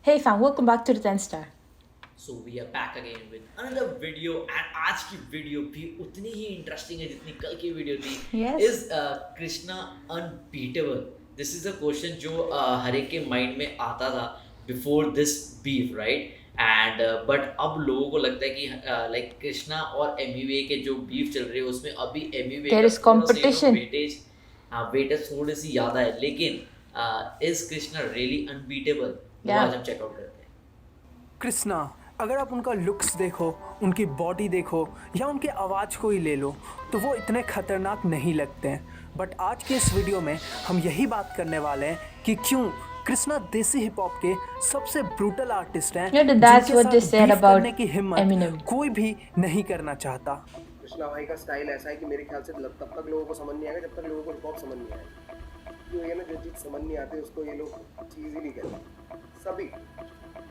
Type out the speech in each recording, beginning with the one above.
Hey fam, welcome back to the 10 Star. So we are back again with another video एंड आज की video भी उतनी ही interesting है जितनी कल की वीडियो थी. Yes. Is Krishna unbeatable? This is a question जो हर एक के माइंड में आता था before this beef, right? And but अब लोगों को लगता है कि लाइक कृष्णा और एमवीए के जो बीफ चल रही है उसमें अभी MVA There is competition. Weightage थोड़ी सी ज़्यादा है, लेकिन is Krishna really unbeatable? Yeah. आज हम चेकआउट करते हैं. कृष्णा, अगर आप उनका लुक्स देखो, उनकी बॉडी देखो या उनकी आवाज़ को ही ले लो तो वो इतने खतरनाक नहीं लगते हैं. बट आज के इस वीडियो में हम यही बात करने वाले हैं कि क्यों कृष्णा देसी हिप हॉप के सबसे ब्रूटल आर्टिस्ट हैं. Yeah, that's जिनके what they साथ said beef about करने की हिम्मत Eminem. कोई भी नहीं करना चाहता. कृष्णा भाई का स्टाइल ऐसा है कि मेरे ख्याल से तब तक लोगों को समझ नहीं आएगा जब तक लोगों को हिप हॉप समझ नहीं आएगा. क्यों ये ना, जो चीज़ समझ नहीं आती उसको ये लोग चीज़ ही नहीं करते. सभी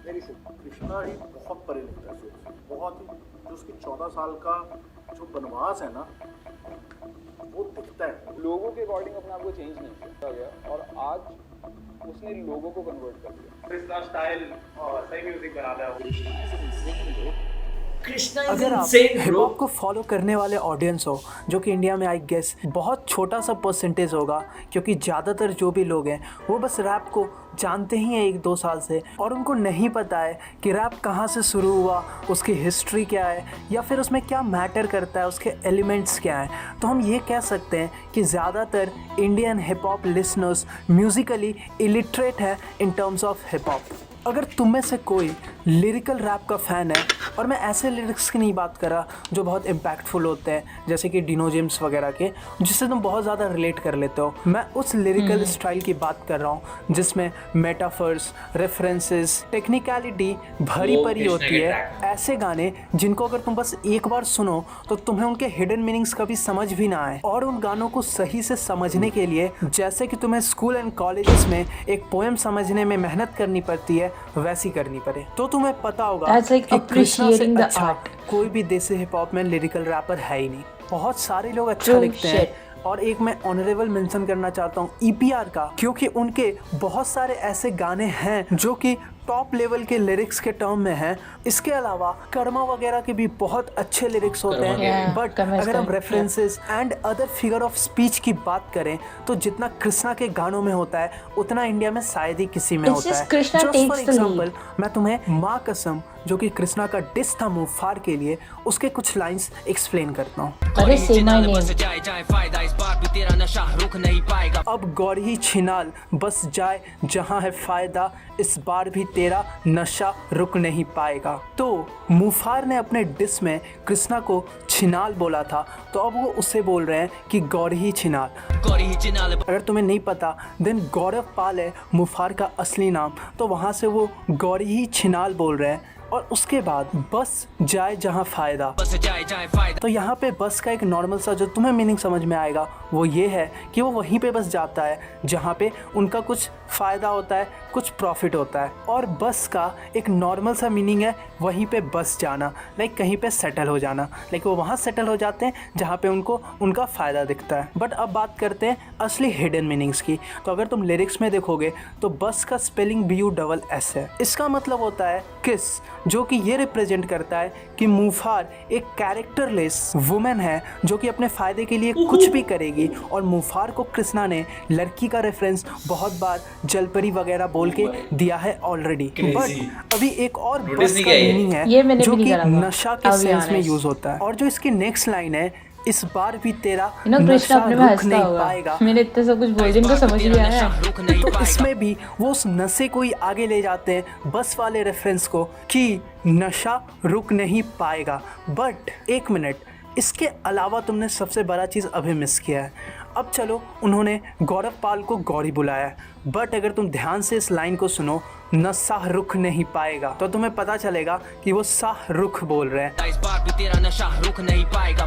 वेरी सिंपल. कृष्णा ही बहुत परे निकला है सोच से, बहुत ही. जो उसके 14 साल का जो बनवास है ना, वो दिखता है. लोगों के अकॉर्डिंग अपने आप को चेंज नहीं किया गया और आज उसने लोगों को कन्वर्ट कर दिया. कृष्णा स्टाइल और सही म्यूजिक बनाता है. कृष्णा इज अगर आप इनसेन हिप ब्रो. हॉप को फॉलो करने वाले ऑडियंस हो, जो कि इंडिया में आई गेस बहुत छोटा सा परसेंटेज होगा, क्योंकि ज़्यादातर जो भी लोग हैं वो बस रैप को जानते ही हैं 1-2 साल से, और उनको नहीं पता है कि रैप कहाँ से शुरू हुआ, उसकी हिस्ट्री क्या है, या फिर उसमें क्या मैटर करता है, उसके एलिमेंट्स क्या हैं. तो हम ये कह सकते हैं कि ज़्यादातर Indian hip hop listeners musically illiterate है in terms of hip hop. अगर तुम में से कोई लिरिकल रैप का फ़ैन है, और मैं ऐसे लिरिक्स की नहीं बात कर रहा जो बहुत इम्पैक्टफुल होते हैं जैसे कि डिनो जेम्स वगैरह के, जिससे तुम बहुत ज़्यादा रिलेट कर लेते हो, मैं उस लिरिकल स्टाइल की बात कर रहा हूँ जिसमें मेटाफर्स, रेफरेंसेस, टेक्निकलिटी भरी वो परी कृष्णा होती के है. track. ऐसे गाने जिनको अगर तुम बस एक बार सुनो तो तुम्हें उनके हिडन मीनिंग्स कभी समझ भी ना आए. और उन गानों को सही से समझने के लिए जैसे कि तुम्हें स्कूल एंड कॉलेजेस में एक पोएम समझने में मेहनत करनी पड़ती है, वैसी करनी पड़े, तो तुम्हें पता होगा That's like कि कृष्णा से appreciating the अच्छा art. कोई भी देसी हिप हॉप में लिरिकल रैपर है ही नहीं. बहुत सारे लोग अच्छा True लिखते हैं, और एक मैं ऑनरेबल मेंशन करना चाहता हूँ ईपीआर का, क्योंकि उनके बहुत सारे ऐसे गाने हैं जो कि टॉप लेवल के लिरिक्स के टर्म में हैं. इसके अलावा कर्मा वगैरह के भी बहुत अच्छे लिरिक्स होते कर्मा हैं. के, बट कर्मा अगर हम style, references and other figure of speech की बात करें तो जितना कृष्णा के गानों में होता है उतना इंडिया में शायद ही किसी में It's होता just है. Krishna Just takes for the lead. example, मैं तुम्हें माँ कसम, जो कि कृष्णा का डिस था मुफार के लिए, उसके कुछ लाइंस एक्सप्लेन करता हूँ. अरे say my name. अब गौर ही छिनाल बस जाए जहाँ है फायदा, इस बार भी तेरा नशा रुक नहीं पाएगा. तो मुफार ने अपने डिस में कृष्णा को छिनाल बोला था, तो अब वो उससे बोल रहे हैं कि गौर ही छिनाल. अगर तुम्हें नहीं पता, देन गौरव पाल है मुफार का असली नाम, तो वहाँ से वो गौर ही छिनाल बोल रहे हैं. और उसके बाद बस जाए जहाँ फ़ायदा, तो यहाँ पे बस का एक नॉर्मल सा जो तुम्हें मीनिंग समझ में आएगा वो ये है कि वो वहीं पे बस जाता है जहाँ पे उनका कुछ फ़ायदा होता है, कुछ प्रॉफिट होता है. और बस का एक नॉर्मल सा मीनिंग है वहीं पे बस जाना, लाइक कहीं पे सेटल हो जाना, लाइक वो वहाँ सेटल हो जाते हैं जहाँ पे उनको उनका फ़ायदा दिखता है. बट अब बात करते हैं असली हिडन मीनिंग्स की. तो अगर तुम लिरिक्स में देखोगे तो बस का स्पेलिंग BUSS है. इसका मतलब होता है किस, जो कि ये रिप्रेजेंट करता है कि मुफार एक कैरेक्टरलेस वुमेन है जो कि अपने फ़ायदे के लिए कुछ भी करेगी. और मुफार को कृष्णा ने लड़की का रेफरेंस बहुत बार जलपरी वगैरह बोल के दिया है ऑलरेडी. Crazy. बट अभी एक और Notice बस नहीं का किया ये? मीनिंग ये है मैंने जो भी नहीं कि करा था. नशा के I'll be सेंस में honest. यूज़ होता है. और जो इसकी नेक्स्ट लाइन है, इस बार भी तेरा You know, कृष्णा नशा अपने में रुक हंसता नहीं होगा. पाएगा. मैंने इतना सब कुछ बोल दिया, इनको समझ नहीं आया. तो इसमें भी वो उस नशे को ही आगे ले जाते हैं, बस वाले रेफरेंस को, कि नशा रुक नहीं पाएगा. बट एक मिनट, इसके अलावा तुमने सबसे बड़ा चीज़ अभी मिस किया है. अब चलो, उन्होंने गौरव पाल को गौरी बुलाया है, बट अगर तुम ध्यान से इस लाइन को सुनो, नशा रुक नहीं पाएगा, तो तुम्हें पता चलेगा कि वो शाह रुख बोल रहे हैं. इस बार भी तेरा नशा रुक नहीं पाएगा.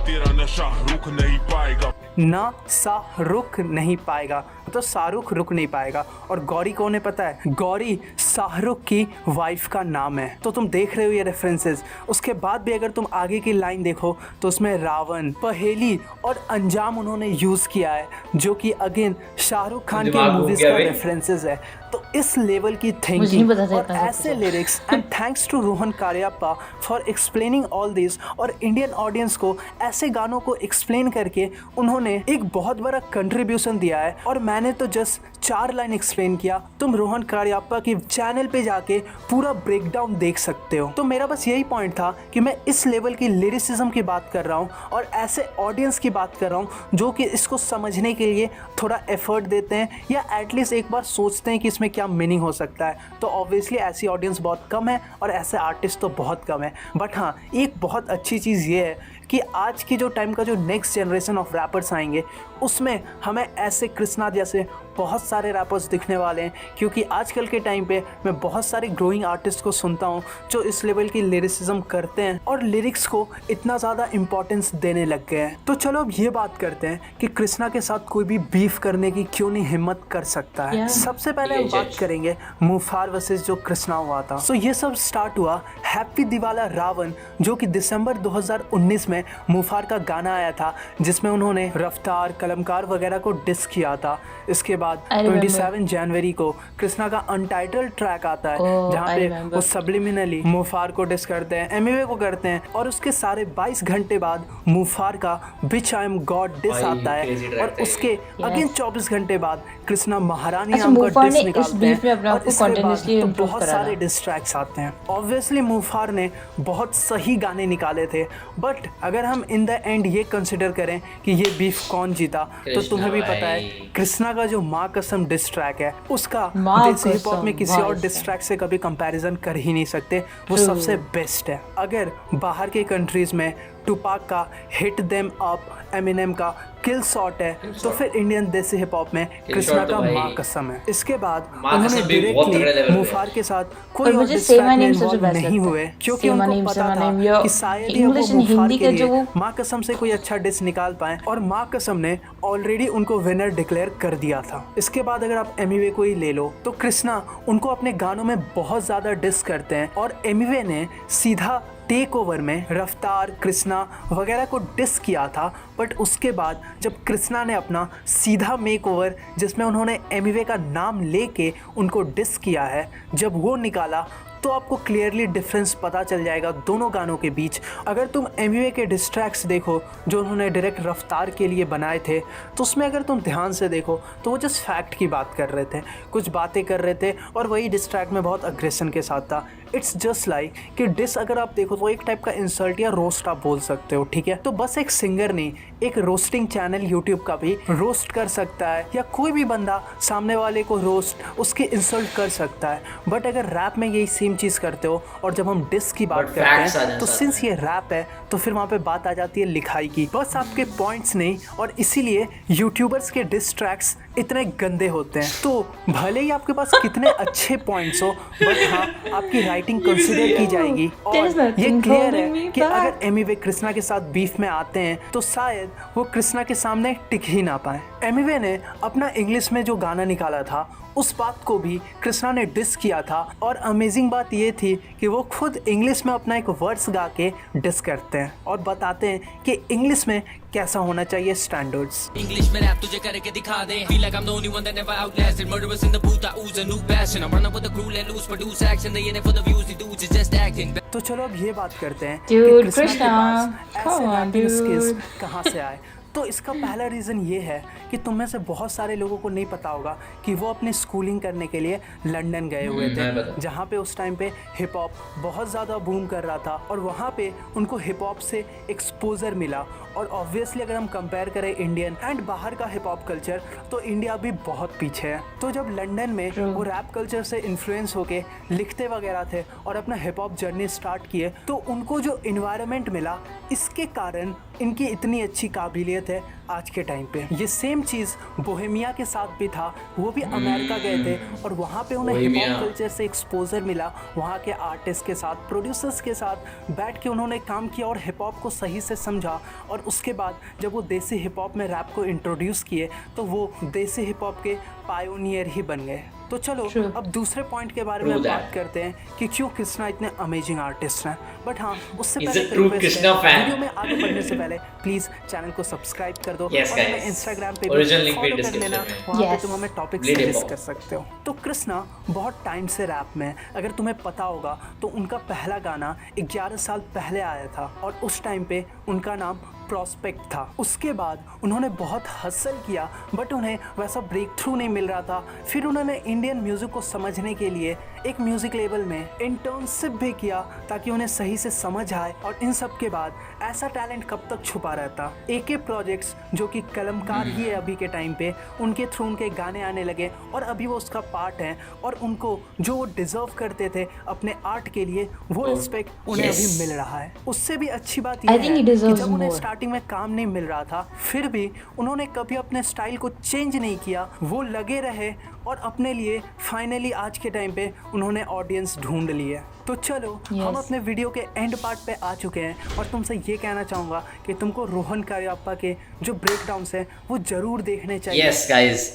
ना शाहरुख नहीं पाएगा, तो शाहरुख रुक नहीं पाएगा. और गौरी कौन है पता है? गौरी शाहरुख की वाइफ का नाम है. तो तुम देख रहे हो ये रेफरेंसेस. उसके बाद भी अगर तुम आगे की लाइन देखो तो उसमें रावण, पहेली और अंजाम उन्होंने यूज़ किया है, जो कि अगेन शाहरुख खान की दिमाग घूम मूवीज़ गया का बे। रेफरेंसेस है. तो इस लेवल की मुझे नहीं थिंकिंग पता था और इतना सब ऐसे कुछ। Lyrics and thanks to Rohan Kariappa for explaining all this, और इंडियन ऑडियंस को ऐसे गानों को एक्सप्लेन करके उन्होंने एक बहुत बड़ा कंट्रीब्यूशन दिया है। और मैंने तो जस्ट 4 लाइन एक्सप्लेन किया, तुम रोहन कारियप्पा की चैनल पे जाके पूरा ब्रेकडाउन देख सकते हो। तो मेरा बस यही पॉइंट था कि मैं इस लेवल की लिरिसिज्म की बात कर रहा हूँ और ऐसे ऑडियंस की बात कर रहा हूँ जो कि इसको समझने के लिए थोड़ा एफर्ट देते हैं या एटलीस्ट एक बार सोचते हैं कि इसमें क्या मीनिंग हो सकता है। तो ऑब्वियसली ऐसी ऑडियंस बहुत कम है और ऐसे आर्टिस्ट तो बहुत कम है। बट हाँ, एक बहुत अच्छी चीज़ ये है कि आज की जो टाइम का जो नेक्स्ट जनरेशन ऑफ रैपर्स आएंगे उसमें हमें ऐसे कृष्णा जैसे बहुत सारे रैपर्स दिखने वाले हैं, क्योंकि आजकल के टाइम पे मैं बहुत सारे ग्रोइंग आर्टिस्ट को सुनता हूँ जो इस लेवल की लिरिसिज्म करते हैं और लिरिक्स को इतना ज़्यादा इम्पोर्टेंस देने लग गए हैं। तो चलो अब ये बात करते हैं कि कृष्णा के साथ कोई भी बीफ करने की क्यों नहीं हिम्मत कर सकता है। सबसे पहले हम बात करेंगे मुफार वर्सेस जो कृष्णा हुआ था। सो ये सब स्टार्ट हुआ हैप्पी दिवाला रावण, जो कि दिसंबर 2019 में मुफार का गाना आया था जिसमें उन्होंने रफ्तार, कलमकार वगैरह को डिस किया था। इसके बाद 27 जनवरी को कृष्णा का अनटाइटल्ड ट्रैक आता है जहाँ पे वो सबलिमिनली मुफार को डिस करते हैं, एमिवे को करते हैं, और उसके सारे 22 घंटे बाद मुफार का बिच आई एम गॉड डिस आता है और उसके अगेन 24 घंटे बाद कृष्णा महारानी नाम का डिस निकालते हैं और इसके बाद तो बहुत सारे डिस ट्रैक्स आते हैं। ऑब्वियसली मुफार ने बहुत सही गाने निकाले थे, बट अगर हम इन द एंड ये कंसिडर करें कि ये बीफ कौन जीता, तो तुम्हें भी पता है कृष्णा का जो माँ कसम डिस ट्रैक है उसका देसी हिप हॉप में किसी और डिस ट्रैक से कभी कंपैरिजन कर ही नहीं सकते। वो सबसे बेस्ट है। अगर बाहर के कंट्रीज में टुपाक का हिट देम अप, एमिनेम का किल शॉट है, तो फिर इंडियन देसी हिप हॉप में कृष्णा का माँ कसम है। इसके बाद उन्होंने डायरेक्टली मुफार के साथ कोई और डिस ट्रैक में इन्वॉल्व नहीं हुए, क्योंकि उनको पता था कि शायद ही वो मुफार के लिए माँ कसम से कोई अच्छा डिस निकाल पाए, और माँ कसम ने ऑलरेडी उनको विनर डिक्लेयर कर दिया था। इसके बाद अगर आप एमिवे को ही ले लो तो कृष्णा उनको अपने गानों में बहुत ज़्यादा डिस करते हैं, और एमिवे ने सीधा टेक ओवर में रफ्तार, कृष्णा वगैरह को डिस किया था। बट उसके बाद जब कृष्णा ने अपना सीधा मेक ओवर जिसमें उन्होंने एमिवे का नाम लेके उनको डिस किया है, जब वो निकाला तो आपको क्लियरली डिफरेंस पता चल जाएगा दोनों गानों के बीच। अगर तुम एमिवे के डिस्ट्रैक्ट्स देखो जो उन्होंने डायरेक्ट रफ्तार के लिए बनाए थे, तो उसमें अगर तुम ध्यान से देखो तो वो जस्ट फैक्ट की बात कर रहे थे, कुछ बातें कर रहे थे, और वही डिस्ट्रैक्ट में बहुत अग्रेशन के साथ था। इट्स जस्ट लाइक कि डिस अगर आप देखो तो एक टाइप का इंसल्ट या रोस्ट आप बोल सकते हो, ठीक है। तो बस एक सिंगर नहीं, एक रोस्टिंग चैनल यूट्यूब का भी रोस्ट कर सकता है, या कोई भी बंदा सामने वाले को रोस्ट उसके इंसल्ट कर सकता है। बट अगर रैप में यही सेम चीज़ करते हो, और जब हम डिस की बात करते हैं तो सिंस ये रैप है तो फिर वहाँ पे बात आ जाती है लिखाई की, बस आपके पॉइंट्स नहीं। और इसीलिए यूट्यूबर्स के डिस ट्रैक्स इतने गंदे होते हैं। तो भले ही आपके पास कितने अच्छे पॉइंट्स हो, बट हाँ, आपकी राइटिंग कंसिडर की जाएगी। और ये क्लियर है कि अगर एमिवे कृष्णा के साथ बीफ में आते हैं तो शायद वो कृष्णा के सामने टिक ही ना पाए। एमिवे ने अपना इंग्लिश में जो गाना निकाला था उस बात को भी कृष्णा ने डिस किया था, और अमेजिंग बात ये थी कि वो खुद इंग्लिश में अपना एक वर्ड्स गा के डिस करते हैं और बताते हैं कि इंग्लिश में कैसा होना चाहिए स्टैंडर्ड्स। English में rap तुझे करके दिखा दे। Feel like I'm the only one that never outlasted. Murderers in the booth, I ooze a new passion. I'm running with the crew, let loose, produce action. They in it for the views, the dudes is just acting. तो चलो अब ये बात करते हैं Dude, कि कृष्णा के पास ऐसे come on, rapping skills dude. कहाँ से आए। तो इसका पहला रीज़न ये है कि तुम में से बहुत सारे लोगों को नहीं पता होगा कि वो अपनी स्कूलिंग करने के लिए लंदन गए हुए थे, जहाँ पे उस टाइम पे हिप हॉप बहुत ज़्यादा बूम कर रहा था, और वहाँ पे उनको हिप हॉप से एक्सपोजर मिला। और ऑब्वियसली अगर हम कंपेयर करें इंडियन एंड बाहर का हिप हॉप कल्चर, तो इंडिया भी बहुत पीछे है। तो जब लंदन में वो रैप कल्चर से इन्फ्लुएंस होके लिखते वगैरह थे और अपना हिप हॉप जर्नी स्टार्ट किए, तो उनको जो इन्वायरमेंट मिला, इसके कारण इनकी इतनी अच्छी काबिलियत है आज के टाइम पे। ये सेम चीज़ बोहेमिया के साथ भी था। वो भी अमेरिका गए थे और वहाँ पे उन्हें हिप हॉप कल्चर से एक्सपोजर मिला। वहाँ के आर्टिस्ट के साथ, प्रोड्यूसर्स के साथ बैठ के उन्होंने काम किया और हिप हॉप को सही से समझा। और उसके बाद जब वो देसी हिप हॉप में रैप को इंट्रोड्यूस किए, तो वो देसी हिप हॉप के पायोनियर ही बन गए। तो चलो True. अब दूसरे पॉइंट के बारे True में that. बात करते हैं कि क्यों कृष्णा इतने अमेजिंग आर्टिस्ट हैं। बट हाँ, उससे He's पहले a true Krishna fan. Video में आगे बढ़ने से पहले प्लीज चैनल को सब्सक्राइब कर दो Yes, और हमें guys. इंस्टाग्राम पे Original भी link भी फॉलो कर description लेना, में है। वहाँ पे Yes. तुम हमें टॉपिक Bleed सजेस्ट Hip कर सकते हो। तो कृष्णा बहुत टाइम से रैप में, अगर तुम्हें पता होगा तो उनका पहला गाना 11 साल पहले आया था और उस टाइम पे उनका नाम प्रॉस्पेक्ट था। उसके बाद उन्होंने बहुत हसल किया बट उन्हें वैसा ब्रेक थ्रू नहीं मिल रहा था। फिर उन्होंने इंडियन म्यूज़िक को समझने के लिए एक म्यूज़िक लेबल में इंटर्नशिप भी किया ताकि उन्हें सही से समझ आए। और इन सब के बाद ऐसा टैलेंट कब तक छुपा रहता। AK प्रोजेक्ट्स जो कि कलमकार ही है अभी के टाइम पे, उनके थ्रू उनके गाने आने लगे और अभी वो उसका पार्ट है और उनको जो वो डिज़र्व करते थे अपने आर्ट के लिए वो रिस्पेक्ट उन्हें yes. अभी मिल रहा है। उससे भी अच्छी बात I यह think he है कि deserves जब उन्हें more. स्टार्टिंग में काम नहीं मिल रहा था फिर भी उन्होंने कभी अपने स्टाइल को चेंज नहीं किया, वो लगे रहे और अपने लिए फाइनली आज के टाइम पे उन्होंने ऑडियंस ढूंढ ली है। तो चलो Yes. हम अपने वीडियो के एंड पार्ट पे आ चुके हैं और तुमसे ये कहना चाहूँगा कि तुमको रोहन कारियप्पा के जो ब्रेक डाउन्स हैं वो ज़रूर देखने चाहिए। यस गाइस,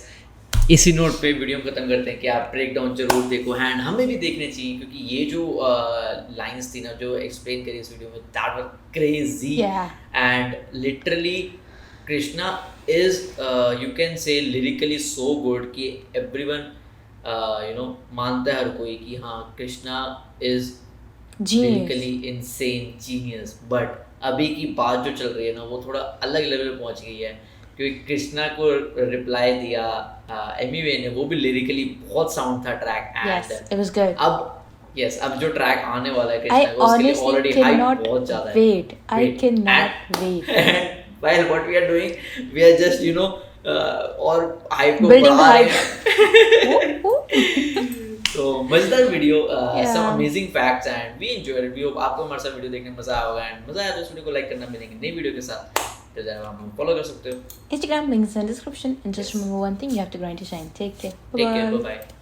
इसी नोट पे वीडियो खत्म करते हैं कि आप ब्रेक डाउन जरूर देखो एंड हमें भी देखने चाहिए क्योंकि ये जो लाइंस थी ना जो एक्सप्लेन करी इस वीडियो में, that was crazy Yeah. And literally Krishna is you can say lyrically so good कि एवरीवन मानता है हर कोई कि हाँ Krishna is Genius. Lyrically insane genius. But अभी की बात जो चल रही है ना वो थोड़ा अलग लेवल पे पहुंच गई है क्योंकि कृष्णा को रिप्लाई दिया एमीवे ने, वो भी लिरिकली बहुत साउंड था track Yes, and it was good. अब जो ट्रैक आने वाला है I कृष्णा का उसके लिए honestly ऑलरेडी हाइप cannot बहुत ज्यादा है। wait. I cannot wait. While what we are doing, we are just और हाइप को Building बढ़ा the रहे हैं। तो मजेदार video, Yeah. some amazing facts and we enjoyed it. We hope आपको हमारे साथ वीडियो देखने में मजा आया होगा एंड मजा आया तो इस वीडियो को लाइक करना मिलेंगे नई वीडियो के साथ। तो जरा हम फॉलो कर सकते हो। Instagram links in the description. And just remember one thing, you have to grind to shine. Take care. Take care, Bye-bye. bye bye.